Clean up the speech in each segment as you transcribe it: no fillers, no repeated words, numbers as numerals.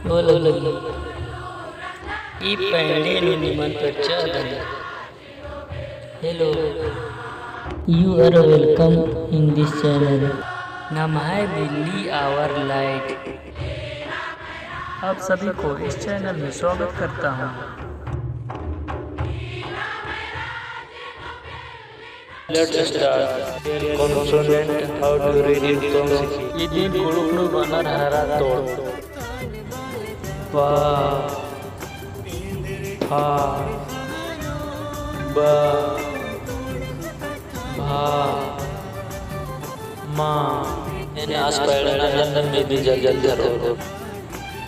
बोलो ई पहले निमन परचा दे। Hello, you are welcome in this channel. नमः बिल्ली आवर लाइट। आप सभी को इस चैनल में स्वागत करता हूँ। Let's start. Consonant how to read in Tongsi. ये दिन कुड़ुकड़ू बनर हरा तोड़ Pa, ha, ba, bha, ma. इन आस पैडना लंदन में भी जल जल करो।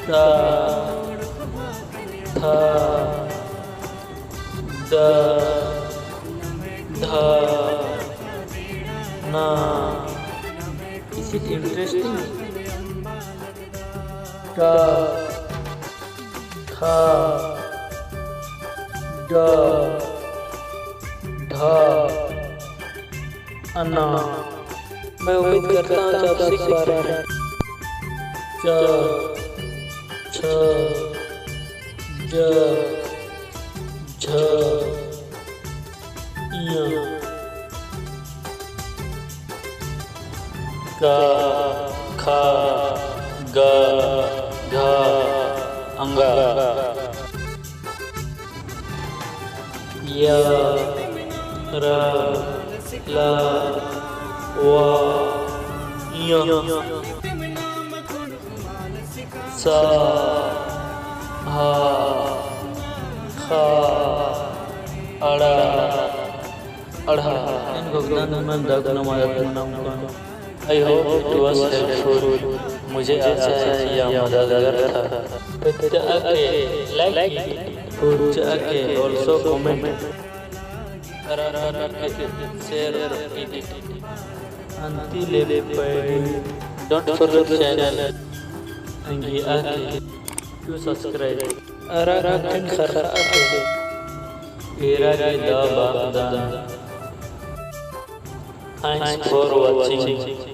Ta, tha, da, dha, na. Is it interesting? Ta, tha, da, dha, ana. मैं उम्मीद करता हूँ आप सीख पा रहे हैं। च, छ, ज, झ, य, क, ख, ग, घ, अंग, य, र, ल, व, य, स, ह, ख, अड़, अढ़। इन भुगतान में दग नमाज I hope it was helpful. मुझे आशा है यह मददगार था। like it, also comment, share it. until Don't forget channel. अंगी आके to subscribe। Arakan kharate. Era के दा बागदान। Thanks for watching.